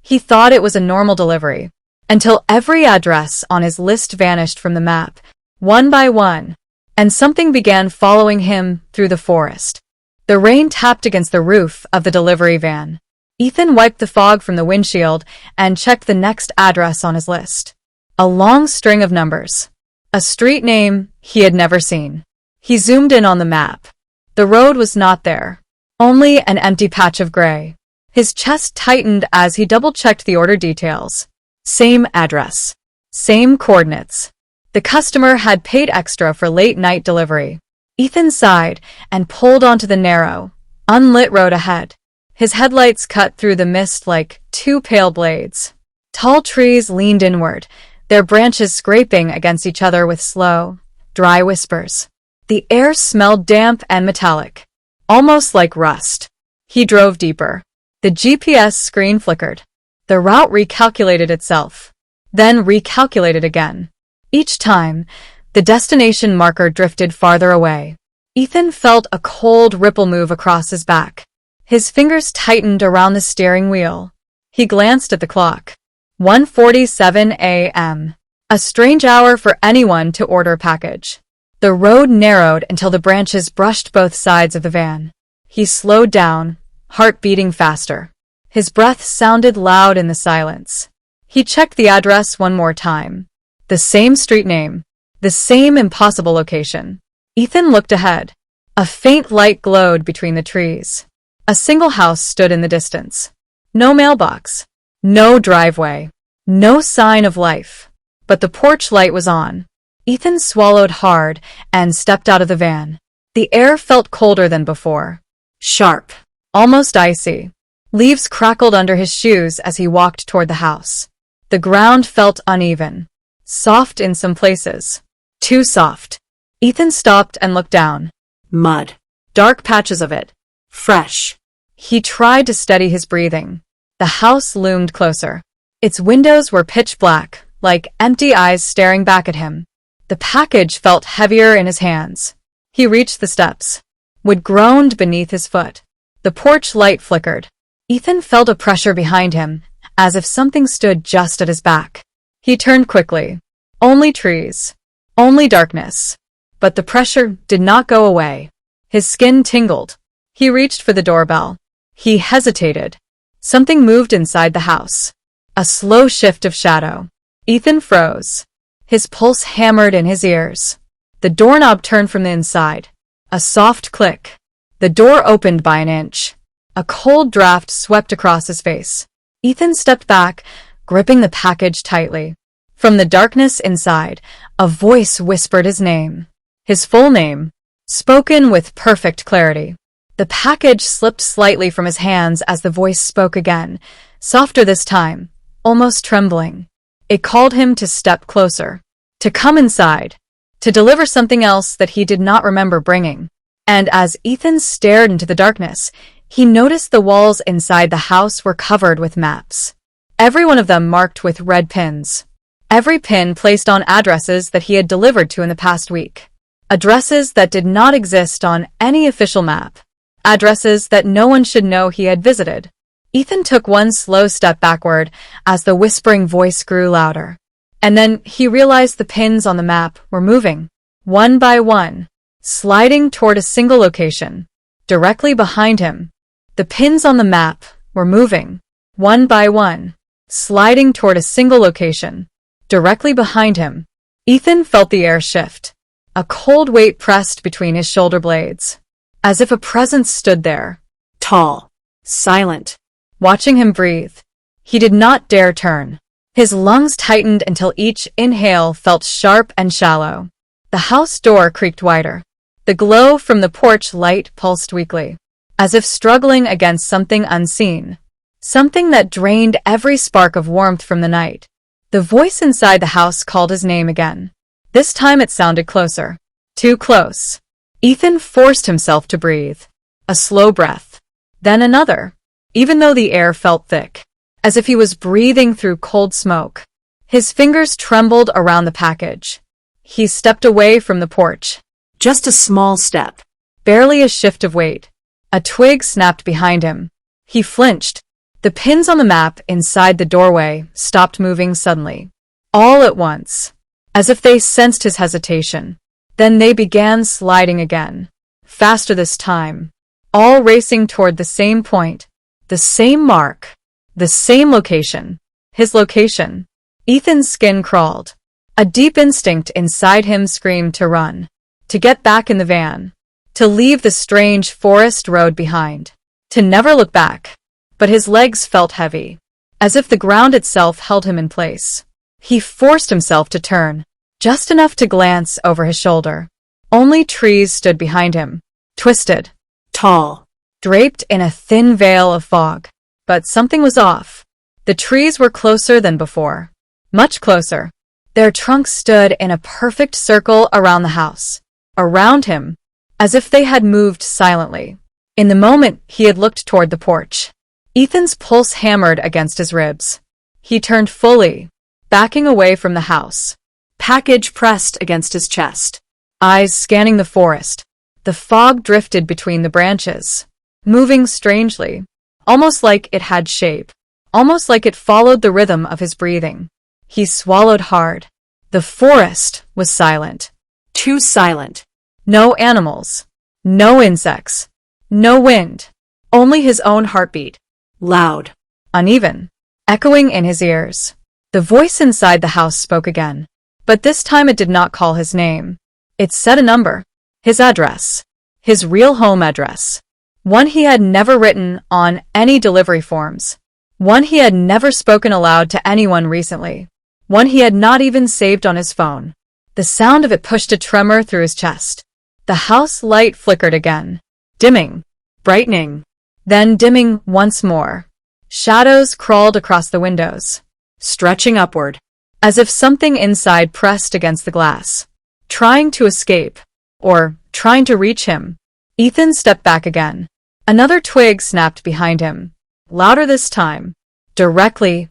He thought it was a normal delivery, until every address on his list vanished from the map, one by one, and something began following him through the forest. The rain tapped against the roof of the delivery van. Ethan wiped the fog from the windshield and checked the next address on his list. A long string of numbers. A street name he had never seen. He zoomed in on the map. The road was not there. Only an empty patch of gray. His chest tightened as he double-checked the order details. Same address. Same coordinates. The customer had paid extra for late-night delivery. Ethan sighed and pulled onto the narrow, unlit road ahead. His headlights cut through the mist like two pale blades. Tall trees leaned inward, their branches scraping against each other with slow, dry whispers. The air smelled damp and metallic, almost like rust. He drove deeper. The GPS screen flickered. The route recalculated itself, then recalculated again. Each time, the destination marker drifted farther away. Ethan felt a cold ripple move across his back. His fingers tightened around the steering wheel. He glanced at the clock. 1:47 a.m. A strange hour for anyone to order a package. The road narrowed until the branches brushed both sides of the van. He slowed down, heart beating faster. His breath sounded loud in the silence. He checked the address one more time. The same street name. The same impossible location. Ethan looked ahead. A faint light glowed between the trees. A single house stood in the distance. No mailbox. No driveway. No sign of life. But the porch light was on. Ethan swallowed hard and stepped out of the van. The air felt colder than before. Sharp. Almost icy. Leaves crackled under his shoes as he walked toward the house. The ground felt uneven. Soft in some places. Too soft. Ethan stopped and looked down. Mud. Dark patches of it. Fresh. He tried to steady his breathing. The house loomed closer. Its windows were pitch black, like empty eyes staring back at him. The package felt heavier in his hands. He reached the steps. Wood groaned beneath his foot. The porch light flickered. Ethan felt a pressure behind him, as if something stood just at his back. He turned quickly. Only trees. Only darkness. But the pressure did not go away. His skin tingled. He reached for the doorbell. He hesitated. Something moved inside the house. A slow shift of shadow. Ethan froze. His pulse hammered in his ears. The doorknob turned from the inside. A soft click. The door opened by an inch. A cold draft swept across his face. Ethan stepped back, gripping the package tightly. From the darkness inside, a voice whispered his name. His full name, spoken with perfect clarity. The package slipped slightly from his hands as the voice spoke again, softer this time, almost trembling. It called him to step closer, to come inside, to deliver something else that he did not remember bringing. And as Ethan stared into the darkness, he noticed the walls inside the house were covered with maps. Every one of them marked with red pins. Every pin placed on addresses that he had delivered to in the past week. Addresses that did not exist on any official map. Addresses that no one should know he had visited. Ethan took one slow step backward as the whispering voice grew louder. And then he realized the pins on the map were moving, one by one, sliding toward a single location. Directly behind him, the pins on the map were moving, one by one, sliding toward a single location. Directly behind him, Ethan felt the air shift. A cold weight pressed between his shoulder blades, as if a presence stood there, tall, silent, watching him breathe. He did not dare turn. His lungs tightened until each inhale felt sharp and shallow. The house door creaked wider. The glow from the porch light pulsed weakly, as if struggling against something unseen, something that drained every spark of warmth from the night. The voice inside the house called his name again. This time it sounded closer. Too close. Ethan forced himself to breathe. A slow breath. Then another. Even though the air felt thick, as if he was breathing through cold smoke. His fingers trembled around the package. He stepped away from the porch. Just a small step. Barely a shift of weight. A twig snapped behind him. He flinched. The pins on the map inside the doorway stopped moving suddenly. All at once, as if they sensed his hesitation. Then they began sliding again. Faster this time. All racing toward the same point, the same mark, the same location. His location. Ethan's skin crawled. A deep instinct inside him screamed to run. To get back in the van. To leave the strange forest road behind. To never look back. But his legs felt heavy. As if the ground itself held him in place. He forced himself to turn. Just enough to glance over his shoulder. Only trees stood behind him. Twisted. Tall. Draped in a thin veil of fog. But something was off. The trees were closer than before. Much closer. Their trunks stood in a perfect circle around the house. Around him. As if they had moved silently. In the moment he had looked toward the porch. Ethan's pulse hammered against his ribs. He turned fully, backing away from the house. Package pressed against his chest. Eyes scanning the forest. The fog drifted between the branches, moving strangely, almost like it had shape, almost like it followed the rhythm of his breathing. He swallowed hard. The forest was silent. Too silent. No animals. No insects. No wind. Only his own heartbeat. Loud. Uneven. Echoing in his ears. The voice inside the house spoke again. But this time it did not call his name. It said a number. His address. His real home address. One he had never written on any delivery forms. One he had never spoken aloud to anyone recently. One he had not even saved on his phone. The sound of it pushed a tremor through his chest. The house light flickered again. Dimming. Brightening. Then dimming once more. Shadows crawled across the windows. Stretching upward. As if something inside pressed against the glass. Trying to escape. Or trying to reach him. Ethan stepped back again. Another twig snapped behind him. Louder this time. Directly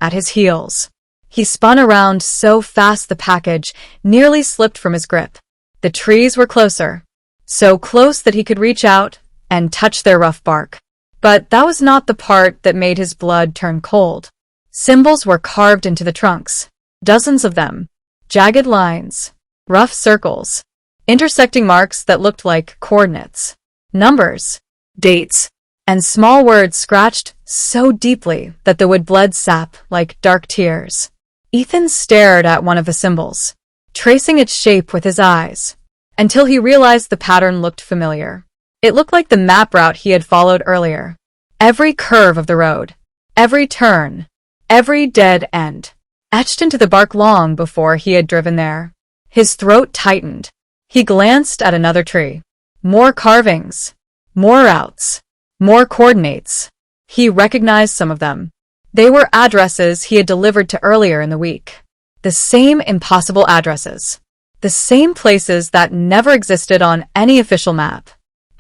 at his heels. He spun around so fast the package nearly slipped from his grip. The trees were closer. So close that he could reach out and touch their rough bark. But that was not the part that made his blood turn cold. Symbols were carved into the trunks. Dozens of them. Jagged lines. Rough circles. Intersecting marks that looked like coordinates. Numbers. Dates. And small words scratched so deeply that the wood bled sap like dark tears. Ethan stared at one of the symbols, tracing its shape with his eyes, until he realized the pattern looked familiar. It looked like the map route he had followed earlier. Every curve of the road, every turn, every dead end, etched into the bark long before he had driven there. His throat tightened. He glanced at another tree. More carvings, more routes, more coordinates. He recognized some of them. They were addresses he had delivered to earlier in the week. The same impossible addresses. The same places that never existed on any official map.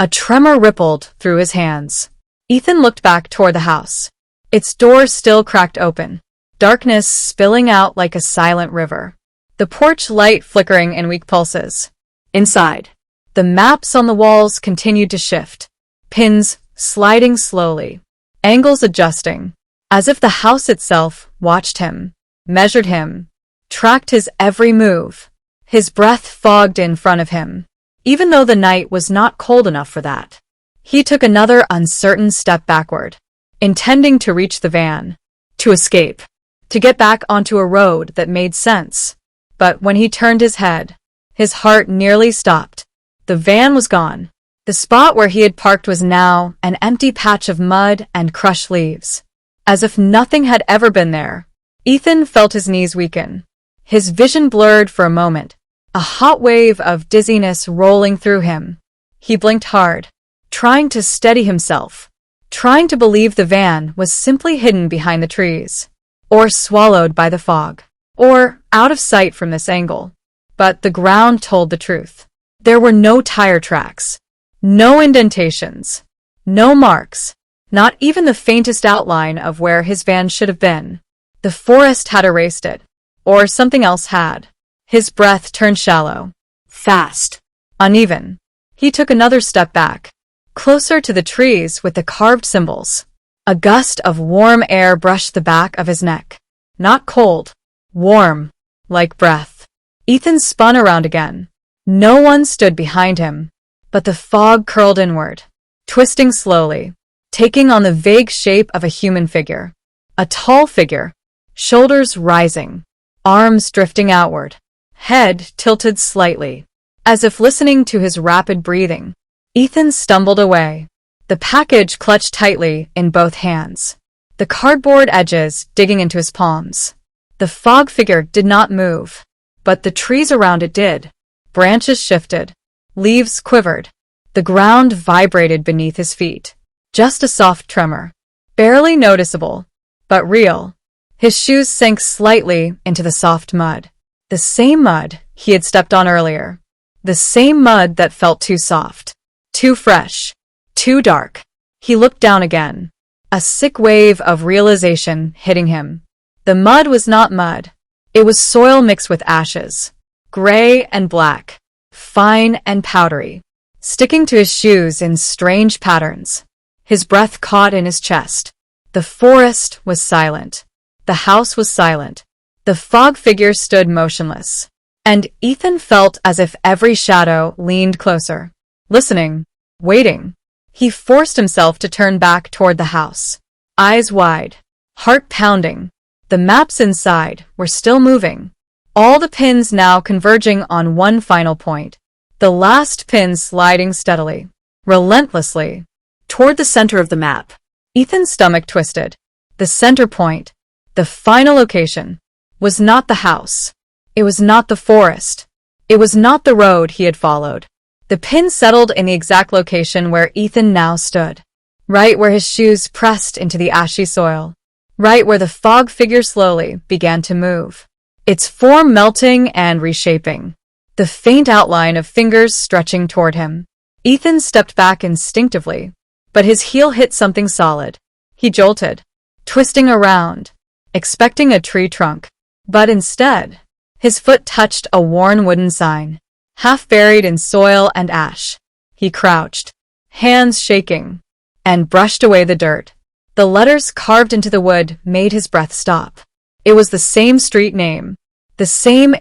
A tremor rippled through his hands. Ethan looked back toward the house. Its door still cracked open. Darkness spilling out like a silent river. The porch light flickering in weak pulses. Inside, the maps on the walls continued to shift. Pins sliding slowly. Angles adjusting. As if the house itself watched him, measured him, tracked his every move. His breath fogged in front of him, even though the night was not cold enough for that. He took another uncertain step backward, intending to reach the van, to escape, to get back onto a road that made sense. But when he turned his head, his heart nearly stopped. The van was gone. The spot where he had parked was now an empty patch of mud and crushed leaves. As if nothing had ever been there. Ethan felt his knees weaken. His vision blurred for a moment, a hot wave of dizziness rolling through him. He blinked hard, trying to steady himself, trying to believe the van was simply hidden behind the trees, or swallowed by the fog, or out of sight from this angle. But the ground told the truth. There were no tire tracks, no indentations, no marks. Not even the faintest outline of where his van should have been. The forest had erased it. Or something else had. His breath turned shallow. Fast. Uneven. He took another step back. Closer to the trees with the carved symbols. A gust of warm air brushed the back of his neck. Not cold. Warm. Like breath. Ethan spun around again. No one stood behind him. But the fog curled inward, twisting slowly, taking on the vague shape of a human figure. A tall figure. Shoulders rising. Arms drifting outward. Head tilted slightly, as if listening to his rapid breathing. Ethan stumbled away, the package clutched tightly in both hands, the cardboard edges digging into his palms. The fog figure did not move, but the trees around it did. Branches shifted. Leaves quivered. The ground vibrated beneath his feet. Just a soft tremor. Barely noticeable, but real. His shoes sank slightly into the soft mud. The same mud he had stepped on earlier. The same mud that felt too soft. Too fresh. Too dark. He looked down again. A sick wave of realization hitting him. The mud was not mud. It was soil mixed with ashes. Gray and black. Fine and powdery. Sticking to his shoes in strange patterns. His breath caught in his chest. The forest was silent. The house was silent. The fog figure stood motionless. And Ethan felt as if every shadow leaned closer. Listening. Waiting. He forced himself to turn back toward the house. Eyes wide. Heart pounding. The maps inside were still moving. All the pins now converging on one final point. The last pin sliding steadily, relentlessly, toward the center of the map. Ethan's stomach twisted. The center point, the final location, was not the house. It was not the forest. It was not the road he had followed. The pin settled in the exact location where Ethan now stood. Right where his shoes pressed into the ashy soil. Right where the fog figure slowly began to move. Its form melting and reshaping. The faint outline of fingers stretching toward him. Ethan stepped back instinctively, but his heel hit something solid. He jolted, twisting around, expecting a tree trunk. But instead, his foot touched a worn wooden sign, half buried in soil and ash. He crouched, hands shaking, and brushed away the dirt. The letters carved into the wood made his breath stop. It was the same street name, the same